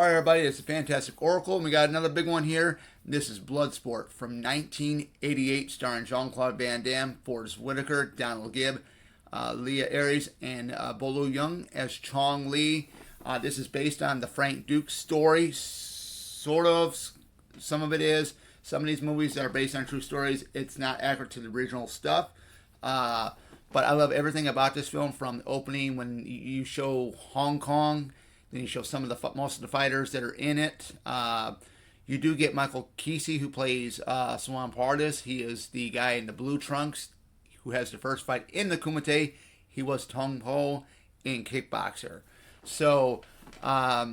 Alright everybody, it's the Fantastic Oracle, and we got another big one here. This is Bloodsport from 1988, starring Jean-Claude Van Damme, Forrest Whitaker, Donald Gibb, Leah Aries, and Bolo Young as Chong Li. This is based on the Frank Dux story, sort of. Some of it is. Some of these movies are based on true stories. It's not accurate to the original stuff. But I love everything about this film, from the opening when you show Hong Kong. Then you show some of the most of the fighters that are in it. You do get Michael Kesey, who plays Swan Pardis. He is the guy in the blue trunks who has the first fight in the Kumite. He was Tong Po in Kickboxer. So, I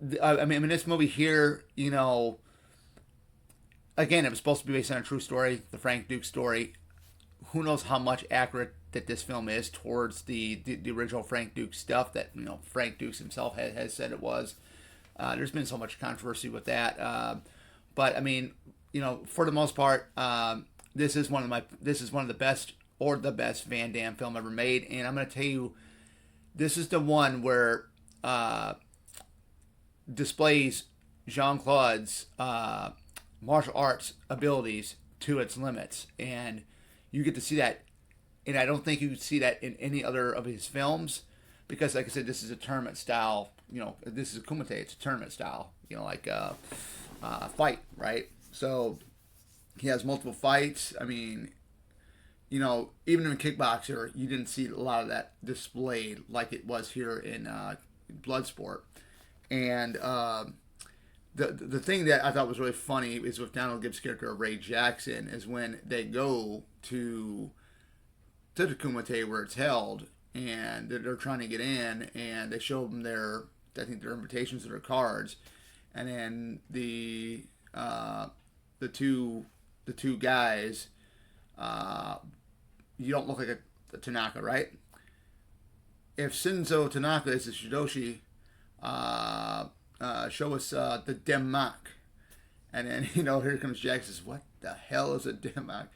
mean, this movie here, you know, again, it was supposed to be based on a true story, the Frank Dux story. Who knows how much accurate that this film is towards the original Frank Dux stuff that, you know, Frank Dux himself has said it was. There's been so much controversy with that, but I mean, you know, for the most part, this is one of the best, or the best, Van Damme film ever made. And I'm going to tell you, this is the one where displays Jean-Claude's martial arts abilities to its limits, and you get to see that. And I don't think you would see that in any other of his films, because, like I said, this is a tournament style. You know, this is a kumite. It's a tournament style. You know, like fight, right? So he has multiple fights. I mean, you know, even in Kickboxer, you didn't see a lot of that displayed like it was here in Bloodsport. And the thing that I thought was really funny is with Donald Gibbs' character Ray Jackson, is when they go to the Kumite where it's held, and they're trying to get in, and they show them their invitations to their cards, and then the two guys, you don't look like a Tanaka, right? If Shinzo Tanaka is a Shidoshi, show us the Denmark. And then, you know, here comes Jack, says, what the hell is a Denmark?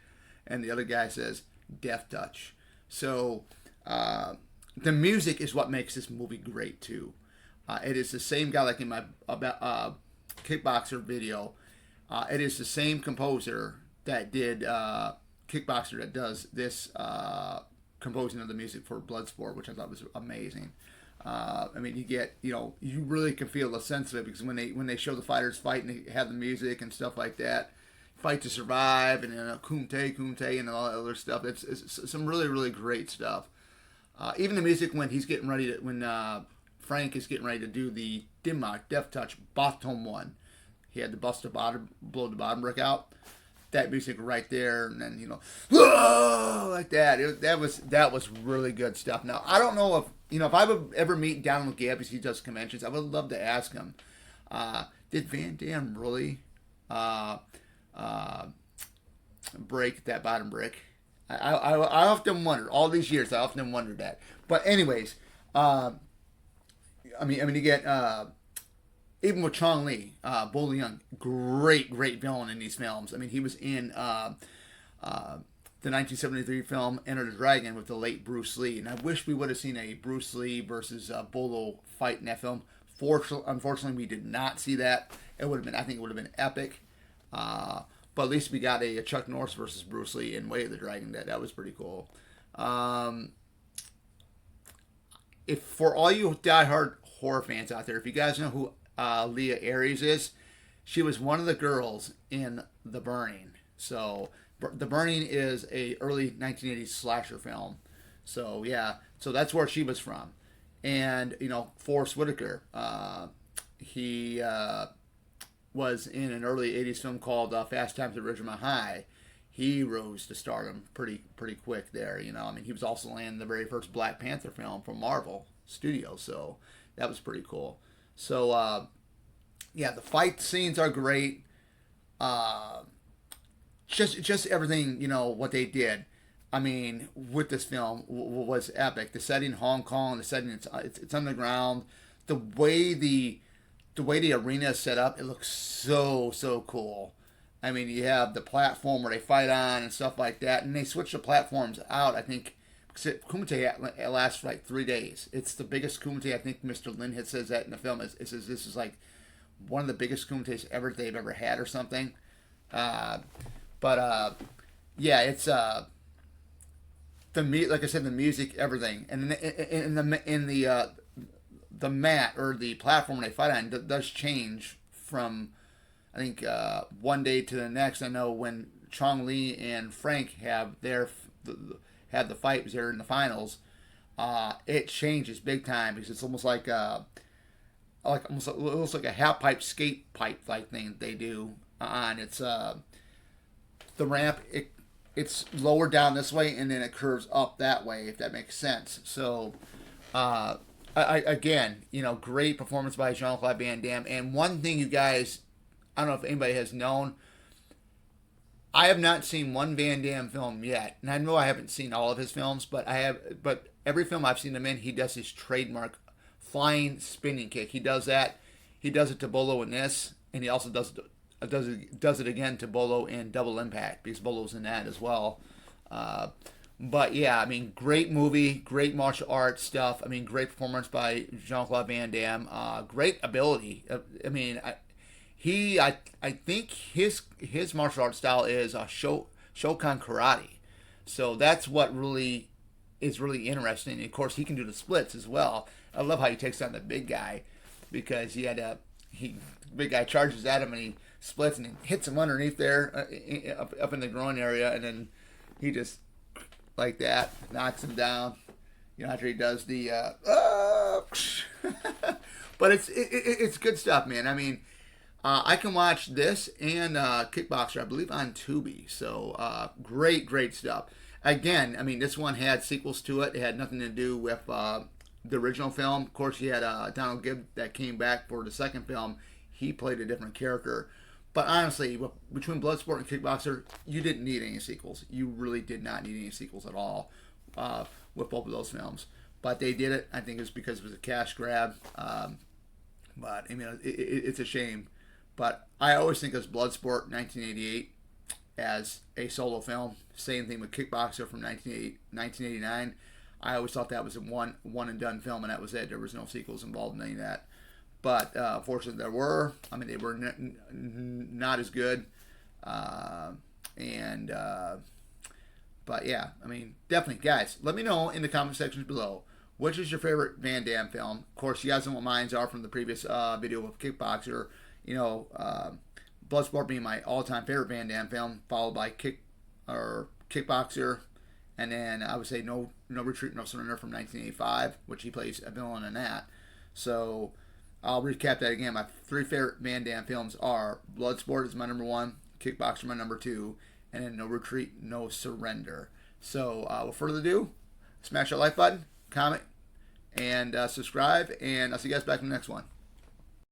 And the other guy says, Death Touch. So the music is what makes this movie great too. It is the same guy, like in my Kickboxer video. It is the same composer that did Kickboxer that does this composing of the music for Bloodsport, which I thought was amazing. I mean, you really can feel the sense of it, because when they show the fighters fight and they have the music and stuff like that, Fight to Survive, and Kumite, and all that other stuff. It's some really, really great stuff. Even the music when he's getting ready to, when Frank is getting ready to do the Denmark Death Touch bottom one, he had to blow the bottom brick out. That music right there, and then, you know, whoa, like that. That was really good stuff. Now, I don't know if I would ever meet Donald Gibb as he does conventions, I would love to ask him, did Van Damme really break that bottom brick? I often wonder, all these years, I often wondered that. But anyways, I mean, you get even with Chong Li, Bolo Young, great villain in these films. I mean, he was in the 1973 film Enter the Dragon with the late Bruce Lee, and I wish we would have seen a Bruce Lee versus Bolo fight in that film. Unfortunately, we did not see that. I think it would have been epic. But at least we got a Chuck Norris versus Bruce Lee in Way of the Dragon. That was pretty cool. If for all you diehard horror fans out there, if you guys know who Leah Aries is, she was one of the girls in The Burning. So The Burning is a early 1980s slasher film. So yeah, so that's where she was from. And, you know, Forrest Whitaker, he was in an early 80s film called Fast Times at Ridgemont High. He rose to stardom pretty quick there, you know. I mean, he was also in the very first Black Panther film from Marvel Studios, so that was pretty cool. So, yeah, the fight scenes are great. Just everything, you know, what they did, I mean, with this film was epic. The setting, Hong Kong, the setting, it's underground. The way the arena is set up, it looks so cool. I mean, you have the platform where they fight on and stuff like that, and they switch the platforms out, I think, Kumite lasts for like 3 days. It's the biggest Kumite. I think Mr. Lin had says that in the film. It says this is like one of the biggest Kumites they've ever had or something. But yeah, it's like I said, the music, everything, and the mat or the platform they fight on does change from, I think, one day to the next. I know when Chong Li and Frank have the fight was there in the finals, it changes big time because it's almost like almost it looks like a half pipe skate pipe like thing they do on. It's the ramp. It's lower down this way and then it curves up that way, if that makes sense. So again, great performance by Jean-Claude Van Damme. And one thing, you guys, I don't know if anybody has known, I have not seen one Van Damme film yet, and I know I haven't seen all of his films, but every film I've seen him in, he does his trademark flying spinning kick. He does that. He does it to Bolo in this, and he also does it again to Bolo in Double Impact, because Bolo's in that as well. But yeah, I mean, great movie, great martial arts stuff. I mean, great performance by Jean-Claude Van Damme. Great ability. I mean, I think his martial arts style is Shokan karate. So that's what really is really interesting. And of course, he can do the splits as well. I love how he takes on the big guy, because the big guy charges at him and he splits and he hits him underneath there up in the groin area, and then he just like that knocks him down. After he does the but it's good stuff, man. I mean, I can watch this and Kickboxer, I believe, on Tubi. So great stuff. Again, I mean, this one had sequels to it. It had nothing to do with the original film. Of course, you had Donald Gibb that came back for the second film. He played a different character. But honestly, between Bloodsport and Kickboxer, you didn't need any sequels. You really did not need any sequels at all with both of those films. But they did it. I think it's because it was a cash grab. But I mean, it's a shame. But I always think of Bloodsport 1988 as a solo film. Same thing with Kickboxer from 1989. I always thought that was a one and done film, and that was it. There was no sequels involved in any of that. But fortunately, there were. I mean, they were not as good. But yeah, I mean, definitely, guys, let me know in the comment sections below, which is your favorite Van Damme film. Of course, you guys know what mine are from the previous video of Kickboxer. Bloodsport being my all-time favorite Van Damme film, followed by Kickboxer, and then I would say No Retreat, No Surrender from 1985, which he plays a villain in that. So I'll recap that again. My three favorite Van Damme films are Bloodsport is my number one, Kickboxer my number two, and then No Retreat, No Surrender. So without further ado, smash that like button, comment, and subscribe, and I'll see you guys back in the next one.